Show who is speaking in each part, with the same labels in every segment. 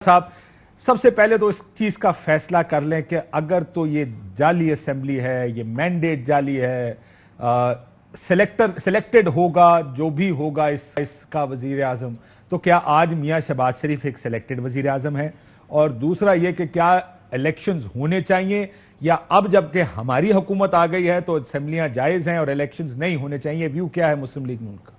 Speaker 1: साहब, सबसे पहले तो इस चीज का फैसला कर लें कि अगर तो ये जाली असेंबली है, ये मैंडेट जाली है, सिलेक्टेड होगा जो भी होगा इसका वजीर आजम, तो क्या आज मियां शहबाज शरीफ एक सिलेक्टेड वजीर आजम है? और दूसरा ये कि क्या इलेक्शंस होने चाहिए या अब जबकि हमारी हुकूमत आ गई है तो असेंबलियां जायज हैं और इलेक्शंस नहीं होने चाहिए? व्यू क्या है मुस्लिम लीग नून का?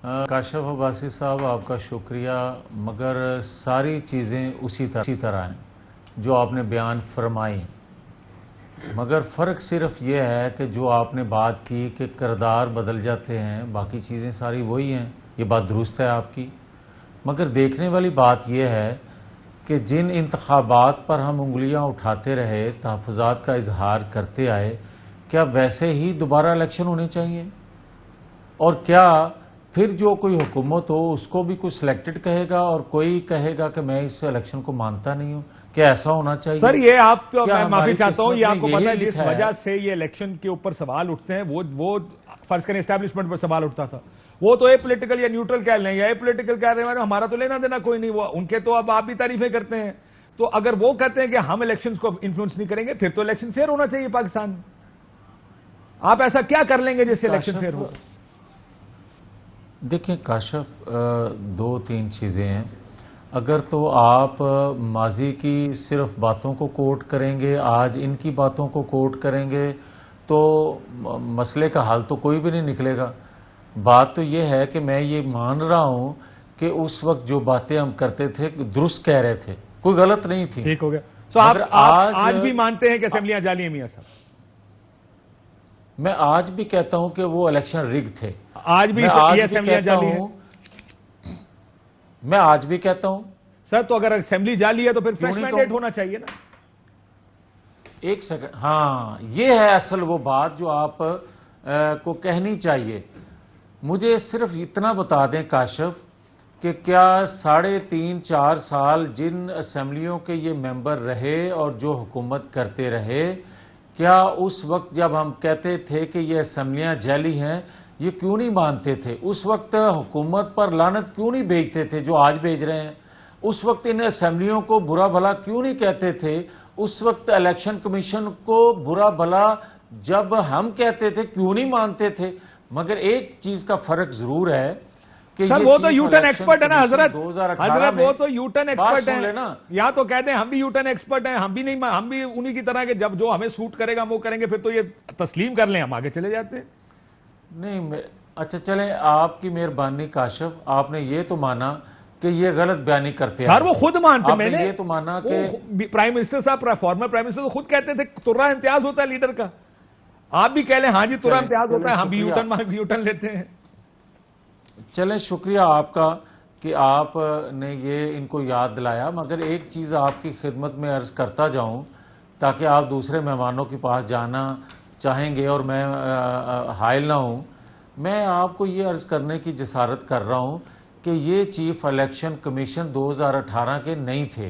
Speaker 2: काशिफ अब्बासी साहब, आपका शुक्रिया, मगर सारी चीज़ें उसी तरह हैं जो आपने बयान फरमाई, मगर फ़र्क सिर्फ ये है कि जो आपने बात की कि किरदार बदल जाते हैं, बाकी चीज़ें सारी वही हैं। ये बात दुरुस्त है आपकी, मगर देखने वाली बात यह है कि जिन इंतखाबात पर हम उंगलियां उठाते रहे, तहफ़्फ़ुज़ात का इजहार करते आए, क्या वैसे ही दोबारा इलेक्शन होने चाहिए? और क्या फिर जो कोई हुकूमत हो उसको भी कोई सिलेक्टेड कहेगा और कोई कहेगा कि मैं इस इलेक्शन को मानता नहीं हूं? क्या ऐसा होना चाहिए?
Speaker 1: सर, ये आप तो मैं माफी चाहता हूं, ये
Speaker 2: किस्मत
Speaker 1: आपको
Speaker 2: में
Speaker 1: पता है
Speaker 2: यही
Speaker 1: जिस
Speaker 2: लिखा है।
Speaker 1: वजह से ये इलेक्शन के ऊपर सवाल उठते हैं, वो फर्ज करें एस्टैब्लिशमेंट पर सवाल उठता था, वो तो ए पॉलिटिकल या न्यूट्रल कह लें या ए पॉलिटिकल कह रहे हैं, हमारा तो लेना देना कोई नहीं, वो उनके तो अब आप भी तारीफें करते हैं। तो अगर वो कहते हैं कि हम इलेक्शंस को इन्फ्लुएंस नहीं करेंगे, फिर तो इलेक्शन फेयर होना चाहिए पाकिस्तान में। आप ऐसा क्या कर लेंगे जिससे इलेक्शन फेयर हो?
Speaker 2: देखिए काशिफ, दो तीन चीज़ें हैं। अगर तो आप माजी की सिर्फ बातों को कोट करेंगे, आज इनकी बातों को कोट करेंगे, तो मसले का हल तो कोई भी नहीं निकलेगा। बात तो ये है कि मैं ये मान रहा हूँ कि उस वक्त जो बातें हम करते थे दुरुस्त कह रहे थे, कोई गलत नहीं थी।
Speaker 1: ठीक हो गया। तो आप आज भी मानते हैं कि असेंबलियां जाली हैं मियां साहब?
Speaker 2: मैं आज भी कहता हूं कि वो इलेक्शन रिग थे।
Speaker 1: आज भी ये असेंबलियां जाली हैं?
Speaker 2: मैं आज भी कहता हूं
Speaker 1: सर, तो अगर असेंबली जाली है तो फिर फ्रेश मैंडेट होना चाहिए ना?
Speaker 2: एक सेकंड, हाँ, ये है असल वो बात जो आप को कहनी चाहिए। मुझे सिर्फ इतना बता दें काशिफ कि क्या 3.5-4 साल जिन असेंबलियों के ये मेंबर रहे और जो हुकूमत करते रहे, क्या उस वक्त जब हम कहते थे कि ये असेंबलियां जाली हैं, ये क्यों नहीं मानते थे? उस वक्त हुकूमत पर लानत क्यों नहीं भेजते थे जो आज भेज रहे हैं? उस वक्त इन असेंबलियों को बुरा भला क्यों नहीं कहते थे? उस वक्त इलेक्शन कमीशन को बुरा भला जब हम कहते थे क्यों नहीं मानते थे? मगर एक चीज का फर्क जरूर है कि
Speaker 1: सर, वो तो यूटर्न एक्सपर्ट है ना हजरत।
Speaker 2: 2018
Speaker 1: वो तो यूटर्न एक्सपर्ट है
Speaker 2: ना।
Speaker 1: या तो कहते हैं हम भी यूटर्न एक्सपर्ट हैं, हम भी उन्हीं की तरह के, जब जो हमें सूट करेगा वो करेंगे, फिर तो ये तस्लीम कर लें, हम आगे चले जाते हैं।
Speaker 2: नहीं, अच्छा चले, आपकी मेहरबानी काशिफ, आपने ये तो माना कि ये गलत बयानी करते हैं।
Speaker 1: सर, वो खुद मानते, मैंने
Speaker 2: ये तो माना कि
Speaker 1: प्राइम मिनिस्टर साहब, फॉर्मर प्राइम मिनिस्टर तो खुद कहते थे तुर्रा इम्तियाज होता है लीडर का। आप भी कह लें हाँ जी तुर्रा इम्तियाज होता है, हम भी यूटर्न लेते हैं।
Speaker 2: चलें, शुक्रिया आपका कि आपने ये इनको याद दिलाया। मगर एक चीज़ आपकी खिदमत में अर्ज़ करता जाऊं ताकि आप दूसरे मेहमानों के पास जाना चाहेंगे और मैं हायल ना हूं। मैं आपको ये अर्ज़ करने की जसारत कर रहा हूं कि ये चीफ इलेक्शन कमीशन 2018 के नहीं थे।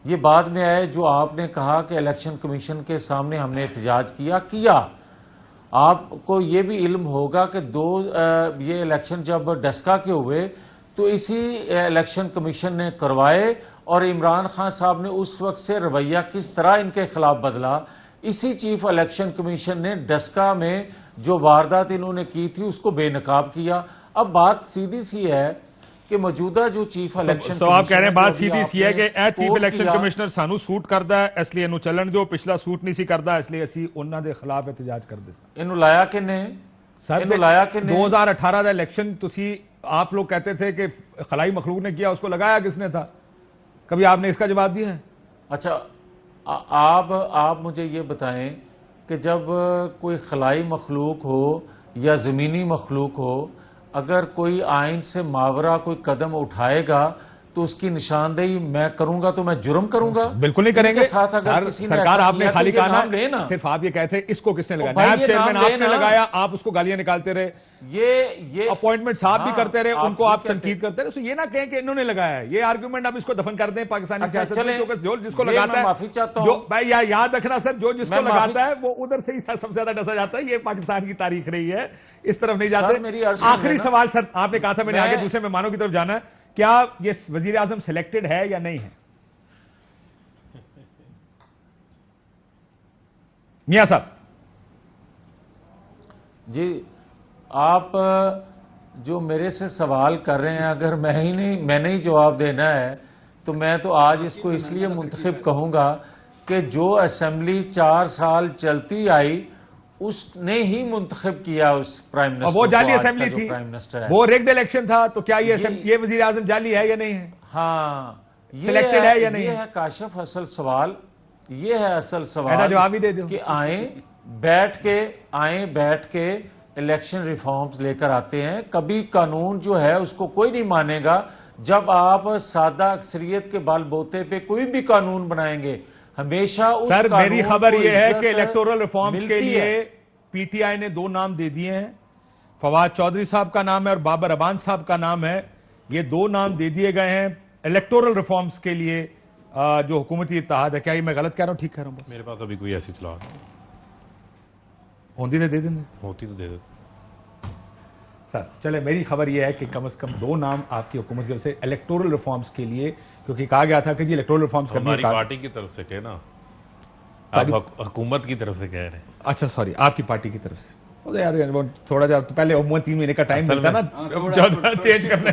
Speaker 2: ये बाद में आए। जो आपने कहा कि इलेक्शन कमीशन के सामने हमने एहतजाज किया, आपको ये भी इल्म होगा कि ये इलेक्शन जब डस्का के हुए तो इसी इलेक्शन कमीशन ने करवाए और इमरान खान साहब ने उस वक्त से रवैया किस तरह इनके खिलाफ बदला। इसी चीफ इलेक्शन कमीशन ने डस्का में जो वारदात इन्होंने की थी उसको बेनकाब किया। अब बात सीधी सी है कि मौजूदा जो चीफ इलेक्शन
Speaker 1: आप कह रहे हैं बात सीधी सी है कि चीफ इलेक्शन कमिश्नर सानू सूट करता है इसलिए इन्हों चलन दो, पिछला सूट नहीं सी करता इसलिए ਅਸੀਂ ਉਹਨਾਂ ਦੇ ਖਿਲਾਫ ਇਤਜਾਜ ਕਰਦੇ।
Speaker 2: ਇਹਨੂੰ ਲਾਇਆ ਕਿੰਨੇ?
Speaker 1: ਇਹਨੂੰ ਲਾਇਆ ਕਿੰਨੇ? 2018 ਦਾ इलेक्शन ਤੁਸੀਂ आप लोग कहते थे कि खलाई मखलूक ने किया, उसको लगाया किसने था? कभी आपने इसका जवाब दिया है?
Speaker 2: अच्छा, आप मुझे ये बताएं कि जब कोई खलाई मखलूक हो या ज़मीनी मखलूक हो, अगर कोई आइन से मावरा कोई कदम उठाएगा तो उसकी निशानदेही मैं करूंगा तो मैं जुर्म करूंगा?
Speaker 1: बिल्कुल नहीं करेंगे।
Speaker 2: साथ अगर किसी ने
Speaker 1: सरकार आपने
Speaker 2: किया,
Speaker 1: खाली
Speaker 2: तो
Speaker 1: कहा
Speaker 2: लेना,
Speaker 1: सिर्फ आप ये कहते हैं इसको किसने लगाया? नायब चेयरमैन आपने लगाया, आप उसको गालियां निकालते रहे। ये अपॉइंटमेंट साहब भी करते रहे, उनको आप तनकीद करते रहे। ये ना कहें कि इन्होंने लगाया है। ये आर्गुमेंट आप इसको दफन कर दें पाकिस्तानी सियासत में। जो जिसको लगाता है,
Speaker 2: माफी चाहता
Speaker 1: हूं भाई, याद रखना सर, जो जिसको लगाता है वो उधर से ही सबसे ज्यादा डसा जाता है। ये पाकिस्तान की तारीख रही है, इस तरफ नहीं जाते। आखिरी सवाल सर, आपने कहा था मैंने आगे दूसरे मेहमानों की तरफ जाना है, क्या ये वजीर आजम सिलेक्टेड है या नहीं है? मियां साहब
Speaker 2: जी, आप जो मेरे से सवाल कर रहे हैं, अगर मैंने ही जवाब देना है तो मैं तो आज इसको इसलिए मुंतखब कहूंगा कि जो असेंबली 4 साल चलती आई उसने ही मुंतखब किया उस प्राइम मिनिस्टर
Speaker 1: वो
Speaker 2: को,
Speaker 1: जाली
Speaker 2: आज
Speaker 1: असेंबली
Speaker 2: का जो
Speaker 1: थी,
Speaker 2: प्राइम मिनिस्टर है।
Speaker 1: वो रिग्ड इलेक्शन था, तो क्या ये वजीर आजम जाली है या नहीं है?
Speaker 2: हाँ,
Speaker 1: सिलेक्टेड है या नहीं?
Speaker 2: ये है काशिफ असल सवाल, ये है असल सवाल।
Speaker 1: जवाब ही दे दो
Speaker 2: कि आए बैठ के इलेक्शन रिफॉर्म्स लेकर आते हैं। कभी कानून जो है उसको कोई नहीं मानेगा। जब आप सादा अक्सरियत के बलबूते पे कोई भी कानून बनाएंगे, हमेशा उस
Speaker 1: सर मेरी खबर यह है
Speaker 2: इज्जत
Speaker 1: कि इलेक्टोरल रिफॉर्म्स के
Speaker 2: मिलती
Speaker 1: लिए
Speaker 2: है।
Speaker 1: पीटीआई ने 2 नाम दे दिए हैं, फवाद चौधरी साहब का नाम है और बाबर अबान साहब का नाम है। ये 2 नाम दे दिए गए हैं इलेक्टोरल रिफॉर्म्स के लिए जो हुकूमती इत्तेहाद है। क्या ये मैं गलत कह रहा हूं, ठीक कह रहा हूं?
Speaker 3: मेरे पास अभी कोई ऐसी इत्तला नहीं।
Speaker 1: होती तो दे देंगे
Speaker 3: होती तो दे देते।
Speaker 1: सर। चले, मेरी खबर यह है कि कम से कम 2 नाम आपकी हुकूमत की तरफ से इलेक्टोरल रिफॉर्म्स के लिए, क्योंकि कहा गया था कि जी इलेक्टोरल रिफॉर्म्स करनी
Speaker 3: हमारी
Speaker 1: है।
Speaker 3: पार्टी की तरफ से कहना, आप हुकूमत की तरफ से कह रहे हैं।
Speaker 1: अच्छा सॉरी, आपकी पार्टी की तरफ से। तो यार वो थोड़ा जा तो पहले उम्र 3 महीने का टाइम
Speaker 3: असल
Speaker 1: मिलता
Speaker 3: में-
Speaker 1: ना चेंज करने,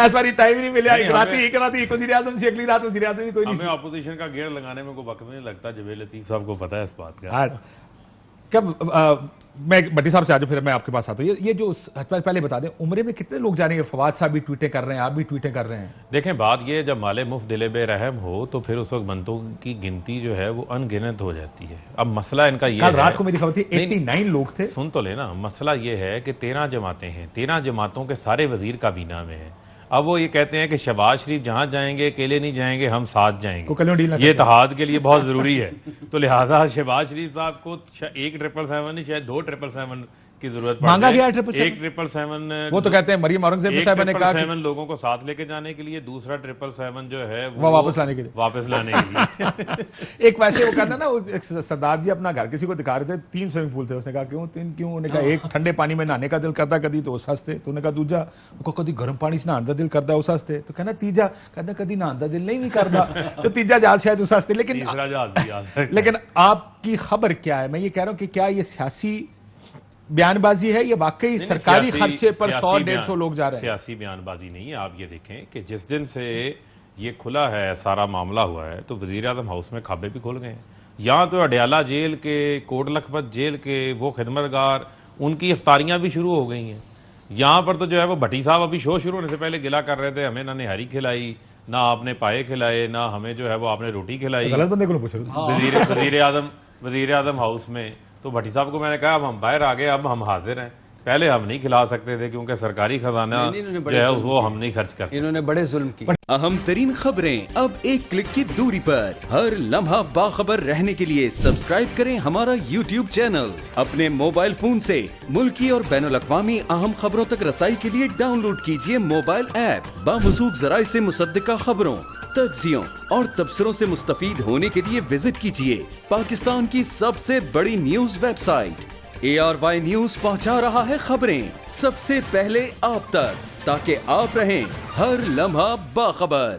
Speaker 1: इस बार टाइम ही नहीं मिला।
Speaker 3: नहीं,
Speaker 1: एक रात एक वजीर आजम से, अगली रात वजीर आजम कोई
Speaker 3: हमें
Speaker 1: नहीं।
Speaker 3: अपोजिशन का गेयर लगाने में कोई वक्त नहीं लगता। जवेद लतीफ साहब को पता है इस बात का।
Speaker 1: हाँ, कब मैं भट्टी साहब से आज फिर मैं आपके पास आता हूँ। ये जो पहले बता दें, उम्रे में कितने लोग जानेंगे? फवाद साहब भी ट्वीटें कर रहे हैं, आप भी ट्वीटें कर रहे हैं।
Speaker 3: देखें, बात ये है, जब माले मुफ्त दिले बेरहम हो तो फिर उस वक्त बनतों की गिनती जो है वो अनगिनत हो जाती है। अब मसला इनका ये
Speaker 1: कल
Speaker 3: है,
Speaker 1: रात को मेरी खबर थी
Speaker 3: नहीं,
Speaker 1: 89 लोग थे।
Speaker 3: सुन तो लेना, मसला ये है कि 13 जमातें हैं, 13 जमातों के सारे वजीर काबीना में हैं। अब वो ये कहते हैं कि शहबाज शरीफ जहां जाएंगे अकेले नहीं जाएंगे, हम साथ जाएंगे। ये इत्तेहाद के लिए बहुत जरूरी है। तो लिहाजा शहबाज शरीफ साहब को 1 777 नहीं, शायद 2 777 की जरूरत पड़
Speaker 1: मांगा गया है
Speaker 3: 1 777।
Speaker 1: वो तो कहते हैं मरियम औरंगजेब साहब ने कहा
Speaker 3: 777 लोगों को साथ लेके जाने के लिए, दूसरा 777 जो है
Speaker 1: वो वापस लाने के लिए।
Speaker 3: वापस लाने के लिए।
Speaker 1: एक वैसे वो कहता ना, वो एक सरदार जी अपना घर किसी को दिखा रहे थे, 3 स्विमिंग पूल थे। उसने कहा क्यों 3 क्यों? उन्होंने कहा एक ठंडे पानी में नहाने का दिल करता कदी तो उस हंसते, तो उन्होंने कहा दूजा वो कदी गर्म पानी से नहाने का दिल करता उस हंसते, तो कहना तीजा कहता कदी नहाने का दिल नहीं करता, तो तीजा जहाज शायद उस हंसते।
Speaker 3: तीसरा जहाज भी आ सकता है।
Speaker 1: लेकिन आपकी खबर क्या है? मैं ये कह रहा हूं कि क्या ये सियासी बयानबाजी है, ये वाकई सरकारी खर्चे पर 100-150 लोग जा रहे हैं?
Speaker 3: सियासी बयानबाजी नहीं है। आप ये देखें कि जिस दिन से ये खुला है, सारा मामला हुआ है, तो वजीर आजम हाउस में खाबे भी खुल गए हैं। यहाँ तो अडयाला जेल के, कोट लखपत जेल के वो खिदमतगार, उनकी इफ्तारियां भी शुरू हो गई हैं। यहाँ पर तो जो है वो भट्टी साहब अभी शो शुरू होने से पहले गिला कर रहे थे, हमें ना निहारी खिलाई, ना आपने पाए खिलाए, ना हमें जो है वो आपने रोटी खिलाई।
Speaker 1: गलत बंदे को पूछ रहे हो।
Speaker 3: वजीर आजम हाउस में तो भट्टी साहब को मैंने कहा अब हम बाहर आ गए, अब हम हाजिर हैं। पहले हम नहीं खिला सकते थे क्योंकि सरकारी खजाना जो है वो हम नहीं खर्च कर सकते।
Speaker 4: इन्होंने बड़े जुल्म की।
Speaker 5: अहम तरीन खबरें अब एक क्लिक की दूरी पर, हर लम्हा बाखबर रहने के लिए सब्सक्राइब करें हमारा YouTube चैनल। अपने मोबाइल फोन से मुल्की और बैनुल-अक़वामी अहम खबरों तक रसाई के लिए डाउनलोड कीजिए मोबाइल ऐप। बावसूख जराए से मुसद्दिका खबरों, तज्जियों और तबसरों से मुस्तफीद होने के लिए विजिट कीजिए पाकिस्तान की सबसे बड़ी न्यूज वेबसाइट। ARY न्यूज पहुंचा रहा है खबरें सबसे पहले आप तक, ताकि आप रहें हर लम्हा बाखबर।